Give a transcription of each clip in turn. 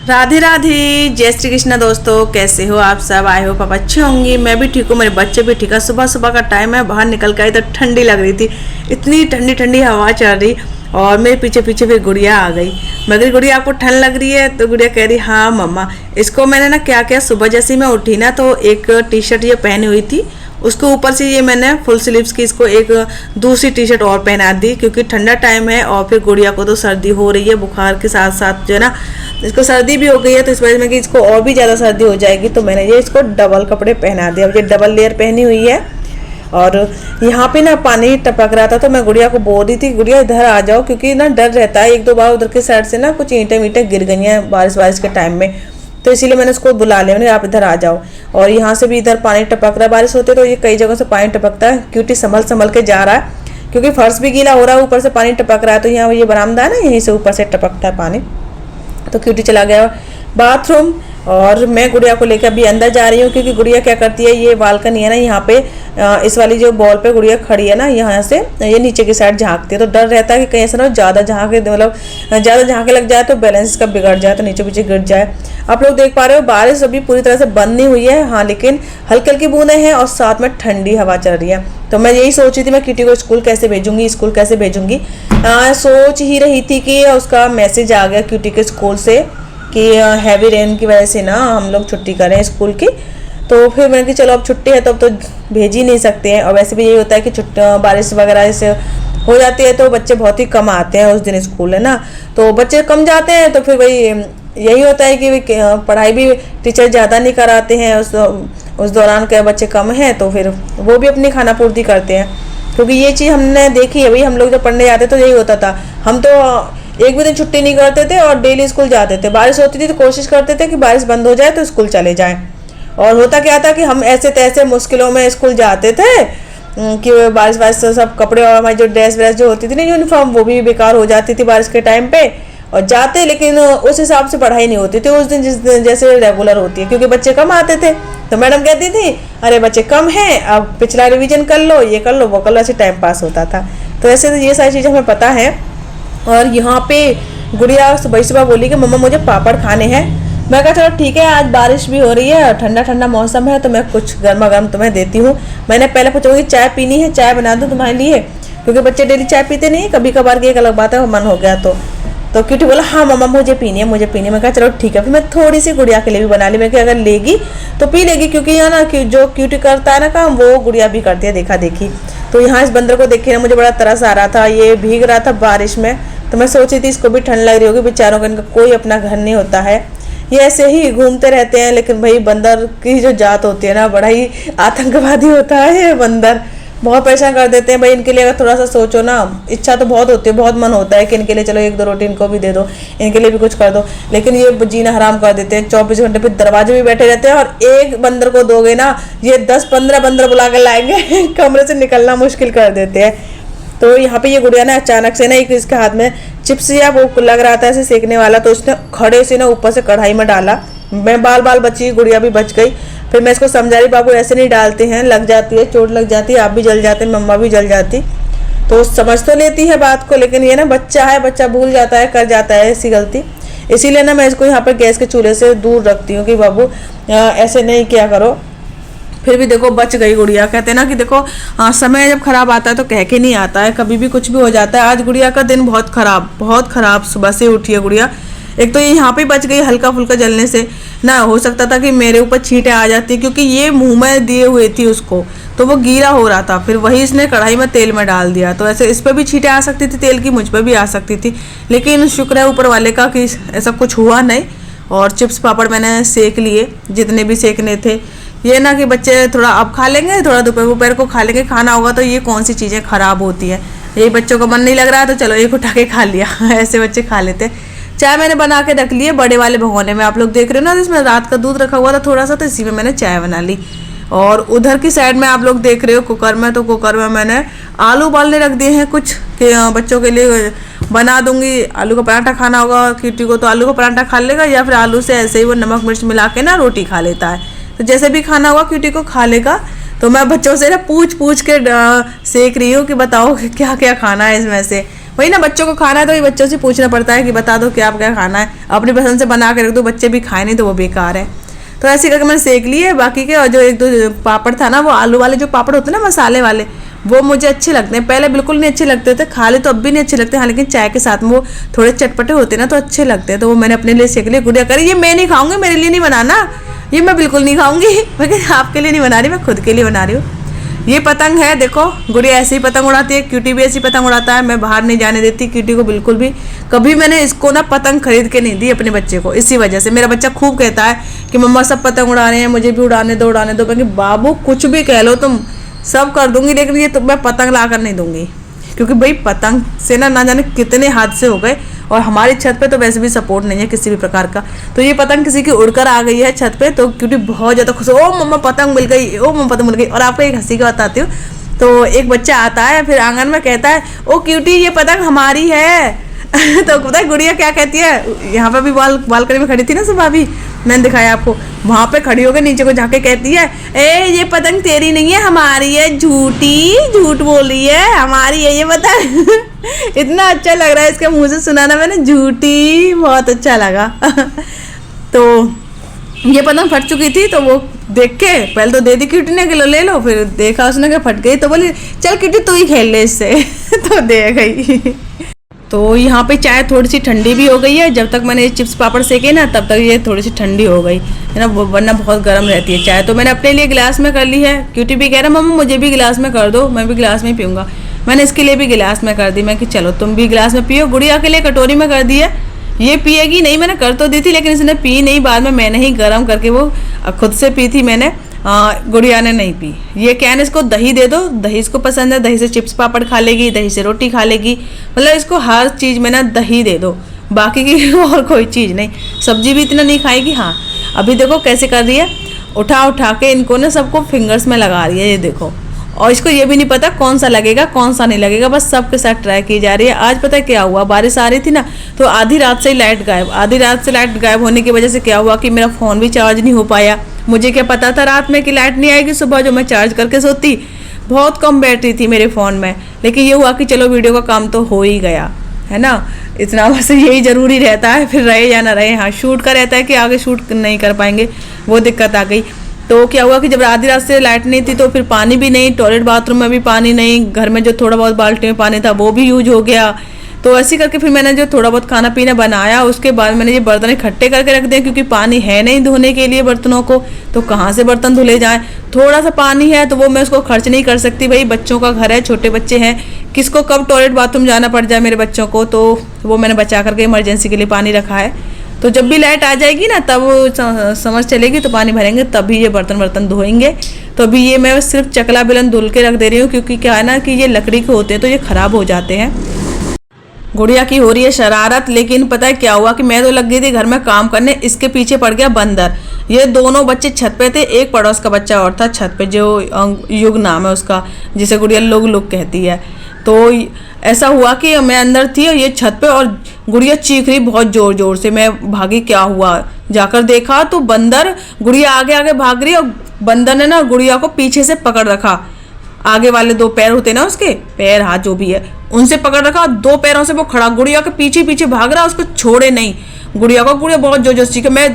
राधे राधे, जय श्री कृष्ण। दोस्तों कैसे हो आप सब? आए हो पापा अच्छे होंगे। मैं भी ठीक हूँ, मेरे बच्चे भी ठीक है। सुबह सुबह का टाइम है, बाहर निकल के आई तो ठंडी लग रही थी, इतनी ठंडी ठंडी हवा चल रही। और मेरे पीछे पीछे फिर गुड़िया आ गई। मगर गुड़िया आपको ठंड लग रही है? तो गुड़िया कह रही हाँ मम्मा। इसको मैंने ना क्या किया, सुबह जैसे ही मैं उठी ना तो एक टी शर्ट ये पहनी हुई थी, उसके ऊपर से ये मैंने फुल स्लीव्स की इसको एक दूसरी टी शर्ट और पहना दी, क्योंकि ठंडा टाइम है और फिर गुड़िया को तो सर्दी हो रही है, बुखार के साथ साथ जो है ना इसको सर्दी भी हो गई है। तो इस वजह में कि इसको और भी ज़्यादा सर्दी हो जाएगी, तो मैंने ये इसको डबल कपड़े पहना दिया। अब ये डबल लेयर पहनी हुई है। और यहाँ पे ना पानी टपक रहा था, तो मैं गुड़िया को बोल रही थी गुड़िया इधर आ जाओ, क्योंकि ना डर रहता है, एक दो बार उधर के साइड से ना कुछ ईंटें वींटें गिर गई हैं बारिश के टाइम में, तो इसीलिए मैंने उसको बुला लिया, मैंने आप इधर आ जाओ। और यहाँ से भी इधर पानी टपक रहा है, बारिश होती है तो ये कई जगहों से पानी टपकता है। क्यूटी संभल संभल के जा रहा है, क्योंकि फर्श भी गीला हो रहा है, ऊपर से पानी टपक रहा है। तो यहाँ ये बरामदा है ना, यहीं से ऊपर से टपकता है पानी। तो क्यूटी चला गया बाथरूम और मैं गुड़िया को लेकर अभी अंदर जा रही हूँ, क्योंकि गुड़िया क्या करती है, ये बालकनी है ना यहाँ पे, इस वाली जो बॉल पे गुड़िया खड़ी है ना, यहाँ से ये नीचे की साइड झांकती है। तो डर रहता है कि कहीं ऐसा ना ज़्यादा झांके, मतलब ज़्यादा झांके लग जाए तो बैलेंस का बिगड़ जाए, तो नीचे पीछे गिर जाए। आप लोग देख पा रहे हो बारिश अभी पूरी तरह से बंद नहीं हुई है, हाँ, लेकिन हल्की हल्की बूंदें हैं और साथ में ठंडी हवा चल रही है। तो मैं यही सोच रही थी मैं किटी को स्कूल कैसे भेजूंगी, सोच ही रही थी कि उसका मैसेज आ गया किटी के स्कूल से कि हैवी रेन की वजह से ना हम लोग छुट्टी करें स्कूल की। तो फिर मैंने कि चलो अब छुट्टी है तो अब तो भेज ही नहीं सकते हैं। और वैसे भी यही होता है कि बारिश वगैरह से हो जाती है तो बच्चे बहुत ही कम आते हैं उस दिन स्कूल, है ना। तो बच्चे कम जाते हैं तो फिर वही यही होता है कि पढ़ाई भी टीचर ज़्यादा नहीं कराते हैं उस दौरान के बच्चे कम हैं, तो फिर वो भी अपनी खाना पूर्ति करते हैं। क्योंकि ये चीज़ हमने देखी है भाई, हम लोग जब पढ़ने जाते तो यही होता था, हम तो एक भी दिन छुट्टी नहीं करते थे और डेली स्कूल जाते थे। बारिश होती थी तो कोशिश करते थे कि बारिश बंद हो जाए तो स्कूल चले जाएं। और होता क्या था कि हम ऐसे तैसे मुश्किलों में स्कूल जाते थे कि बारिश से सब कपड़े और हमारी जो ड्रेस व्रेस जो होती थी ना, यूनिफॉर्म, वो भी बेकार हो जाती थी बारिश के टाइम पे। और जाते लेकिन उस हिसाब से पढ़ाई नहीं होती थी उस दिन जिस दिन जैसे रेगुलर होती है, क्योंकि बच्चे कम आते थे। तो मैडम कहती थी अरे बच्चे कम हैं, अब पिछला रिवीजन कर लो, ये कर लो, वो कर लो, ऐसे टाइम पास होता था। तो ऐसे तो ये सारी चीज़ें हमें पता है। और यहाँ पे गुड़िया सुबह सुबह बोली कि मम्मा मुझे पापड़ खाने हैं। मैं कहा चलो ठीक है, आज बारिश भी हो रही है, ठंडा ठंडा मौसम है, तो मैं कुछ गर्मा गर्म तुम्हें देती हूँ। मैंने पहले पूछूंगी चाय पीनी है, चाय बना दूँ तुम्हारे लिए, क्योंकि बच्चे डेली चाय पीते नहीं, कभी कभार की एक अलग बात है, मन हो गया तो क्यूटी बोला हाँ मम्मा मुझे पीनी है, मुझे पीनी है। मैं कहा चलो ठीक है। फिर मैं थोड़ी सी गुड़िया के लिए भी बना ली, मैं कि अगर लेगी तो पी लेगी, क्योंकि यहाँ ना जो क्यूटी करता है ना काम, वो गुड़िया भी करती है देखा देखी। तो यहाँ इस बंदर को देख के ना मुझे बड़ा तरस आ रहा था, ये भीग रहा था बारिश में। तो मैं सोची थी इसको भी ठंड लग रही होगी, बेचारों का इनका कोई अपना घर नहीं होता है, ये ऐसे ही घूमते रहते हैं। लेकिन भाई बंदर की जो जात होती है ना, बड़ा ही आतंकवादी होता है ये बंदर, बहुत परेशान कर देते हैं भाई। इनके लिए अगर थोड़ा सा सोचो ना, इच्छा तो बहुत होती है, बहुत मन होता है कि इनके लिए चलो एक दो रोटी इनको भी दे दो, इनके लिए भी कुछ कर दो, लेकिन ये जीना हराम कर देते हैं। 24 घंटे पे दरवाजे में बैठे रहते हैं, और एक बंदर को दोगे ना, ये 10-15 बंदर बुला कर लाएंगे कमरे से निकलना मुश्किल कर देते हैं। तो यहाँ पे ये गुड़िया ना अचानक से ना एक इसके हाथ में चिप्स या वो लग रहा था ऐसे सेकने वाला, तो उसने खड़े से ना ऊपर से कढ़ाई में डाला। मैं बाल बची, गुड़िया भी बच गई। फिर मैं इसको समझा रही बाबू ऐसे नहीं डालते हैं, लग जाती है, चोट लग जाती है, आप भी जल जाते, मम्मा भी जल जाती। तो समझ तो लेती है बात को, लेकिन ये ना बच्चा है, बच्चा भूल जाता है, कर जाता है ऐसी गलती। इसीलिए ना मैं इसको यहाँ पर गैस के चूल्हे से दूर रखती हूँ कि बाबू ऐसे नहीं किया करो। फिर भी देखो बच गई गुड़िया। कहते हैं ना कि देखो समय जब खराब आता है तो कह के नहीं आता है, कभी भी कुछ भी हो जाता है। आज गुड़िया का दिन बहुत खराब सुबह से उठी है गुड़िया। एक तो ये यहाँ पे बच गई हल्का फुल्का जलने से, ना हो सकता था कि मेरे ऊपर छींटें आ जाती, क्योंकि ये मुंह में दिए हुए थी उसको, तो वो गीला हो रहा था। फिर वही इसने कढ़ाई में तेल में डाल दिया, तो ऐसे इस पर भी छींटें आ सकती थी तेल की, मुझ पर भी आ सकती थी, लेकिन शुक्र है ऊपर वाले का कि ऐसा कुछ हुआ नहीं। और चिप्स पापड़ मैंने सेक लिए जितने भी सेकने थे। ये ना कि बच्चे थोड़ा अब खा लेंगे, थोड़ा दोपहर को खा लेंगे, खाना होगा तो ये कौन सी चीज़ें खराब होती है। यही बच्चों का मन नहीं लग रहा है तो चलो एक उठा के खा लिया ऐसे बच्चे खा लेते। चाय मैंने बना के रख ली है बड़े वाले भगोने में, आप लोग देख रहे हो ना, इसमें रात का दूध रखा हुआ था थोड़ा सा, तो इसी में मैंने चाय बना ली। और उधर की साइड में आप लोग देख रहे हो कुकर में, तो कुकर में मैंने आलू उबालने रख दिए हैं कुछ, कि बच्चों के लिए बना दूंगी। आलू का पराठा खाना होगा किटी को, तो आलू का पराठा खा लेगा, या फिर आलू से ऐसे ही वो नमक मिर्च मिला के ना रोटी खा लेता है। तो जैसे भी खाना होगा क्यूटी को खा लेगा। तो मैं बच्चों से ना पूछ के सेक रही हूँ कि बताओ क्या क्या खाना है इसमें से। वही ना, बच्चों को खाना है तो ये बच्चों से पूछना पड़ता है कि बता दो क्या क्या खाना है, अपनी पसंद से बना के रख दो, बच्चे भी खाए नहीं तो वो बेकार है। तो ऐसे करके मैंने सेक लिए। बाकी के और जो एक दो पापड़ था ना, वो आलू वाले जो पापड़ होते हैं ना मसाले वाले, वो मुझे अच्छे लगते हैं। पहले बिल्कुल नहीं अच्छे लगते थे, खा ले तो अब भी नहीं अच्छे लगते। हाँ, लेकिन चाय के साथ में वो थोड़े चटपटे होते हैं ना तो अच्छे लगते हैं। तो वो मैंने अपने लिए सेक लिए। गुड़िया करी ये मैं नहीं खाऊंगी, मेरे लिए नहीं बनाना, ये मैं बिल्कुल नहीं खाऊंगी। मैं आपके लिए नहीं बना रही, मैं खुद के लिए बना रही हूँ। ये पतंग है, देखो गुड़िया ऐसे ही पतंग उड़ाती है, क्यूटी भी ऐसी पतंग उड़ाता है। मैं बाहर नहीं जाने देती क्यूटी को बिल्कुल भी। कभी मैंने इसको ना पतंग खरीद के नहीं दी अपने बच्चे को, इसी वजह से। मेरा बच्चा खूब कहता है कि मम्मा सब पतंग उड़ा रहे हैं, मुझे भी उड़ाने दो उड़ाने दो। मैं बाबू कुछ भी कह लो तुम, सब कर दूंगी, लेकिन ये तो मैं पतंग ला कर नहीं दूंगी, क्योंकि भाई पतंग से ना जाने कितने हादसे हो गए। और हमारी छत पे तो वैसे भी सपोर्ट नहीं है किसी भी प्रकार का। तो ये पतंग किसी की उड़कर आ गई है छत पे, तो क्योंकि बहुत ज़्यादा खुश, ओ मम्मा पतंग मिल गई, ओ मम्मा पतंग मिल गई। और आपको एक हंसी का बताती हूँ। तो एक बच्चा आता है फिर आंगन में कहता है, ओ क्यूटी ये पतंग हमारी है। तो पता है गुड़िया क्या कहती है, यहाँ पे भी बालकनी में खड़ी थी ना सुबह, अभी मैंने दिखाया आपको, वहां पे खड़ी होकर नीचे को जाके कहती है, ए ये पतंग तेरी नहीं है हमारी है, झूठ बोल रही है, हमारी है ये पतंग। इतना अच्छा लग रहा है इसके मुंह से सुनाना मैंने, झूठी, बहुत अच्छा लगा। तो ये पतंग फट चुकी थी, तो वो देख के पहले तो दे दी क्यूटी ने, किलो ले लो, फिर देखा उसने कि फट गई तो बोली चल क्यूटी तू ही खेल ले इससे। तो दे गई। तो यहाँ पे चाय थोड़ी सी ठंडी भी हो गई है। जब तक मैंने ये चिप्स पापड़ सेके ना तब तक ये थोड़ी सी ठंडी हो गई है ना, वरना बहुत गर्म रहती है चाय। तो मैंने अपने लिए गिलास में कर ली है। क्यूटी भी कह रहा मम्मा मुझे भी गिलास में कर दो, मैं भी गिलास में ही पीऊँगा। मैंने इसके लिए भी गिलास में कर दी, मैं कि चलो तुम भी गिलास में पियो। गुड़िया के लिए कटोरी में कर दी है, ये पिएगी नहीं, मैंने कर तो दी थी लेकिन इसने पी नहीं। बाद में मैंने ही गर्म करके वो खुद से पी थी मैंने, गुड़िया ने नहीं पी। ये क्या है, इसको दही दे दो, दही इसको पसंद है, दही से चिप्स पापड़ खा लेगी, दही से रोटी खा लेगी, मतलब इसको हर चीज़ में ना दही दे दो, बाकी की और कोई चीज़ नहीं। सब्जी भी इतना नहीं खाएगी। हाँ अभी देखो कैसे कर रही है, उठा उठा के इनको ना सबको फिंगर्स में लगा रही है, ये देखो। और इसको ये भी नहीं पता कौन सा लगेगा कौन सा नहीं लगेगा, बस सबके साथ ट्राई की जा रही है। आज पता है क्या हुआ, बारिश आ रही थी ना, तो आधी रात से ही लाइट गायब। आधी रात से लाइट गायब होने की वजह से क्या हुआ कि मेरा फ़ोन भी चार्ज नहीं हो पाया। मुझे क्या पता था रात में कि लाइट नहीं आएगी, सुबह जो मैं चार्ज करके सोती। बहुत कम बैटरी थी मेरे फ़ोन में, लेकिन ये हुआ कि चलो वीडियो का काम तो हो ही गया, है ना। इतना बस यही ज़रूरी रहता है, फिर रहे या ना रहे। हाँ शूट का रहता है कि आगे शूट नहीं कर पाएंगे, वो दिक्कत आ गई। तो क्या हुआ कि जब आधी रात से लाइट नहीं थी तो फिर पानी भी नहीं, टॉयलेट बाथरूम में भी पानी नहीं, घर में जो थोड़ा बहुत बाल्टी में पानी था वो भी यूज हो गया। तो ऐसे करके फिर मैंने जो थोड़ा बहुत खाना पीना बनाया, उसके बाद मैंने ये बर्तन इकट्ठे करके रख दिए, क्योंकि पानी है नहीं धोने के लिए बर्तनों को, तो कहाँ से बर्तन धुले जाएं। थोड़ा सा पानी है तो वो मैं उसको खर्च नहीं कर सकती, भाई बच्चों का घर है, छोटे बच्चे हैं, किसको कब टॉयलेट बाथरूम जाना पड़ जाए मेरे बच्चों को। तो वो मैंने बचा करके इमरजेंसी के लिए पानी रखा है। तो जब भी लाइट आ जाएगी ना तब समझ चलेगी तो पानी भरेंगे, तभी ये बर्तन धोएंगे। तो अभी ये मैं सिर्फ चकला बेलन धुल के रख दे रही हूँ, क्योंकि क्या है ना कि ये लकड़ी के होते हैं तो ये ख़राब हो जाते हैं। गुड़िया की हो रही है शरारत, लेकिन पता है क्या हुआ कि मैं तो लग गई थी घर में काम करने, इसके पीछे पड़ गया बंदर। ये दोनों बच्चे छत पे थे, एक पड़ोस का बच्चा और था छत पे, जो युग नाम है उसका, जिसे गुड़िया लोग कहती है। तो ऐसा हुआ कि मैं अंदर थी और ये छत पे, और गुड़िया चीख रही बहुत ज़ोर ज़ोर से। मैं भागी, क्या हुआ, जाकर देखा तो बंदर, गुड़िया आगे आगे भाग रही, और बंदर ने ना गुड़िया को पीछे से पकड़ रखा। आगे वाले दो पैर होते ना उसके, पैर हाथ जो भी है, उनसे पकड़ रखा, दो पैरों से वो खड़ा गुड़िया के पीछे पीछे भाग रहा, उसको छोड़े नहीं गुड़िया को। गुड़िया बहुत जोर जोर से, मैं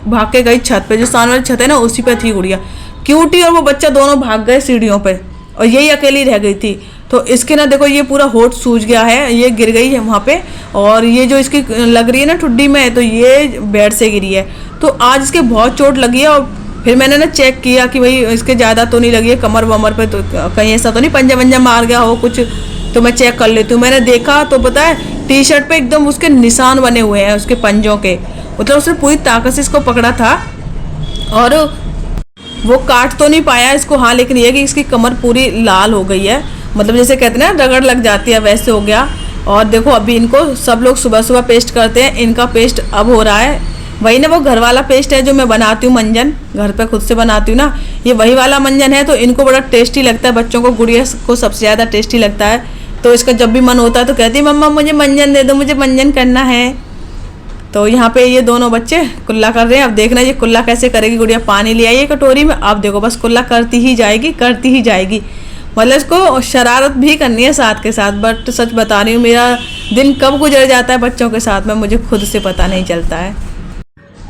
भाग के गई छत पे, जो सामने वाली छत है ना उसी पे थी गुड़िया। क्यूटी और वो बच्चा दोनों भाग गए सीढ़ियों पे, और यही अकेली रह गई थी। तो इसके ना देखो ये पूरा होठ सूज गया है, ये गिर गई है वहाँ पे, और ये जो इसकी लग रही है ना ठुड्डी में, तो ये बेड से गिरी है। तो आज इसके बहुत चोट लगी है। और फिर मैंने ना चेक किया कि भाई इसके ज़्यादा तो नहीं लगी है कमर वमर पे, तो कहीं ऐसा तो नहीं पंजा वंजा मार गया हो कुछ, तो मैं चेक कर लेती हूँ। मैंने देखा तो पता है टी शर्ट पे एकदम उसके निशान बने हुए हैं उसके पंजों के, मतलब उसने पूरी ताकत से इसको पकड़ा था, और वो काट तो नहीं पाया इसको। हाँ लेकिन ये कि इसकी कमर पूरी लाल हो गई है, मतलब जैसे कहते हैं ना रगड़ लग जाती है, वैसे हो गया। और देखो अभी इनको सब लोग सुबह सुबह पेस्ट करते हैं, इनका पेस्ट अब हो रहा है वही ना वो घर वाला पेस्ट है जो मैं बनाती हूँ, मंजन घर पे खुद से बनाती हूँ ना, ये वही वाला मंजन है। तो इनको बड़ा टेस्टी लगता है, बच्चों को, गुड़िया को सबसे ज़्यादा टेस्टी लगता है। तो इसका जब भी मन होता है तो कहती है मम्मा मुझे मंजन दे दो, मुझे मंजन करना है। तो यहाँ पे ये दोनों बच्चे कुल्ला कर रहे हैं। अब देखना ये कुल्ला कैसे करेगी। गुड़िया पानी ले आई है कटोरी में, अब देखो बस कुल्ला करती ही जाएगी करती ही जाएगी, मतलब इसको शरारत भी करनी है साथ के साथ। बट सच बता रही हूँ, मेरा दिन कब गुजर जाता है बच्चों के साथ में मुझे खुद से पता नहीं चलता है।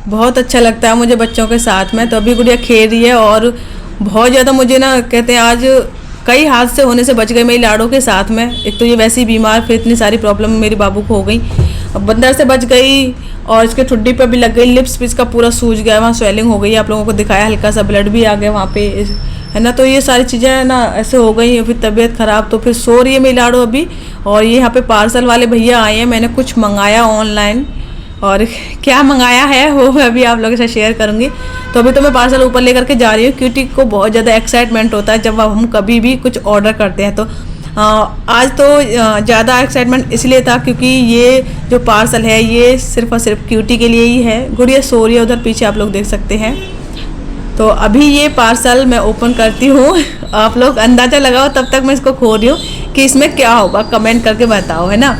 बहुत अच्छा लगता है मुझे बच्चों के साथ में। तो अभी गुड़िया खेल रही है और बहुत ज़्यादा मुझे ना कहते हैं आज कई हादसे होने से बच गए मेरी लाडो के साथ में। एक तो ये वैसे ही बीमार, फिर इतनी सारी प्रॉब्लम मेरी बाबू को हो गई। अब बंदर से बच गई और इसके ठुड्डी पे भी लग गई, लिप्स भी इसका पूरा सूज गया, वहाँ स्वेलिंग हो गई। आप लोगों को दिखाया, हल्का सा ब्लड भी आ गया वहाँ पे, है ना। तो ये सारी चीज़ें ना ऐसे हो गई, फिर तबीयत ख़राब। तो फिर सो रही है मेरी लाडो अभी। और ये यहाँ पे पार्सल वाले भैया आए हैं, मैंने कुछ मंगाया ऑनलाइन और क्या मंगाया है वो मैं अभी आप लोगों के साथ शेयर करूँगी। तो अभी तो मैं पार्सल ऊपर लेकर के जा रही हूँ। क्यूटी को बहुत ज़्यादा एक्साइटमेंट होता है जब हम कभी भी कुछ ऑर्डर करते हैं। तो आज तो ज़्यादा एक्साइटमेंट इसलिए था क्योंकि ये जो पार्सल है ये सिर्फ और सिर्फ क्यूटी के लिए ही है। गुड़िया सो रही है उधर पीछे, आप लोग देख सकते हैं। तो अभी ये पार्सल मैं ओपन करती हूँ, आप लोग अंदाज़ा लगाओ, तब तक मैं इसको खोल रही हूँ कि इसमें क्या होगा, कमेंट करके बताओ, है ना।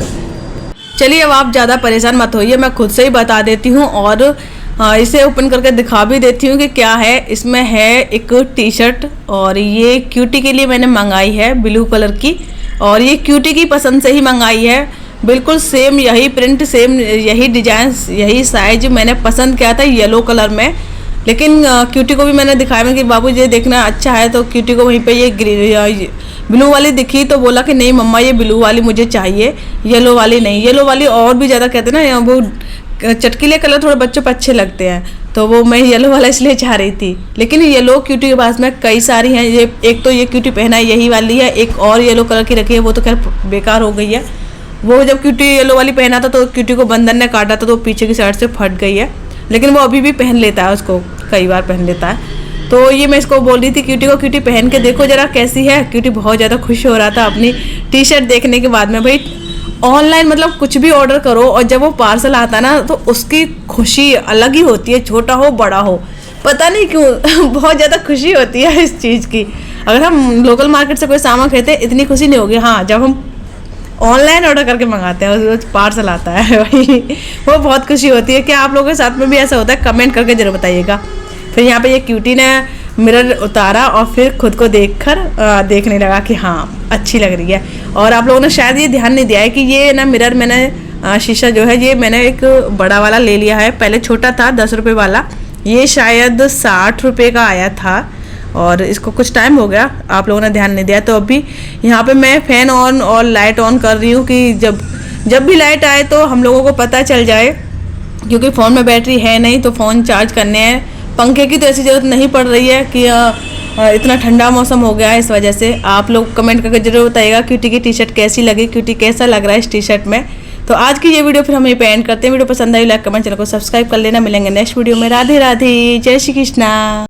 चलिए अब आप ज़्यादा परेशान मत होइए, मैं खुद से ही बता देती हूँ और इसे ओपन करके दिखा भी देती हूँ कि क्या है। इसमें है एक टी शर्ट और ये क्यूटी के लिए मैंने मंगाई है ब्लू कलर की, और ये क्यूटी की पसंद से ही मंगाई है। बिल्कुल सेम यही प्रिंट, सेम यही डिजाइन, यही साइज मैंने पसंद किया था येलो कलर में। लेकिन क्यूटी को भी मैंने दिखाया मैं कि बाबू ये देखना अच्छा है, तो क्यूटी को वहीं पे ये ब्लू वाली दिखी तो बोला कि नहीं मम्मा ये ब्लू वाली मुझे चाहिए, येलो वाली नहीं। येलो वाली और भी ज़्यादा कहते हैं ना, वो चटकीले कलर थोड़े बच्चों पर अच्छे लगते हैं, तो वो मैं येलो वाला इसलिए चाह रही थी। लेकिन येलो क्यूटी के पास में कई सारी हैं। ये एक तो ये क्यूटी पहना है यही वाली है, एक और येलो कलर की रखी है, वो तो खैर बेकार हो गई है। वो जब क्यूटी येलो वाली पहना था तो क्यूटी को बंदर ने काटा था तो पीछे की साइड से फट गई है, लेकिन वो अभी भी पहन लेता है, उसको कई बार पहन लेता है। तो ये मैं इसको बोल रही थी क्यूटी को, क्यूटी पहन के देखो जरा कैसी है। क्यूटी बहुत ज़्यादा खुश हो रहा था अपनी टी शर्ट देखने के बाद में। भाई ऑनलाइन मतलब कुछ भी ऑर्डर करो और जब वो पार्सल आता ना तो उसकी खुशी अलग ही होती है, छोटा हो बड़ा हो, पता नहीं क्यों बहुत ज़्यादा खुशी होती है इस चीज़ की। अगर हम लोकल मार्केट से कोई सामान खरीदते हैं इतनी खुशी नहीं होगी, हाँ जब हम ऑनलाइन ऑर्डर करके मंगाते हैं पार्सल आता है वही वो बहुत खुशी होती है। क्या आप लोगों के साथ में भी ऐसा होता है? कमेंट करके जरूर बताइएगा। फिर यहाँ पे ये क्यूटी ने मिरर उतारा और फिर खुद को देखकर देखने लगा कि हाँ अच्छी लग रही है। और आप लोगों ने शायद ये ध्यान नहीं दिया है कि ये ना मिरर मैंने शीशा जो है ये मैंने एक बड़ा वाला ले लिया है। पहले छोटा था 10 रुपये वाला, ये शायद 60 रुपये का आया था और इसको कुछ टाइम हो गया, आप लोगों ने ध्यान नहीं दिया। तो अभी यहाँ पे मैं फ़ैन ऑन और लाइट ऑन कर रही हूँ कि जब भी लाइट आए तो हम लोगों को पता चल जाए, क्योंकि फ़ोन में बैटरी है नहीं तो फ़ोन चार्ज करने हैं। पंखे की तो ऐसी ज़रूरत नहीं पड़ रही है कि इतना ठंडा मौसम हो गया है, इस वजह से। आप लोग कमेंट करके जरूर बताइएगा क्यूटी की टी शर्ट कैसी लगी, क्यूटी कैसा लग रहा है इस टी शर्ट में। तो आज की ये वीडियो फिर हम यहीं पे एंड करते हैं। वीडियो पसंद आई लाइक कमेंट चैनल को सब्सक्राइब कर लेना। मिलेंगे नेक्स्ट वीडियो में। राधे राधे, जय श्री कृष्णा।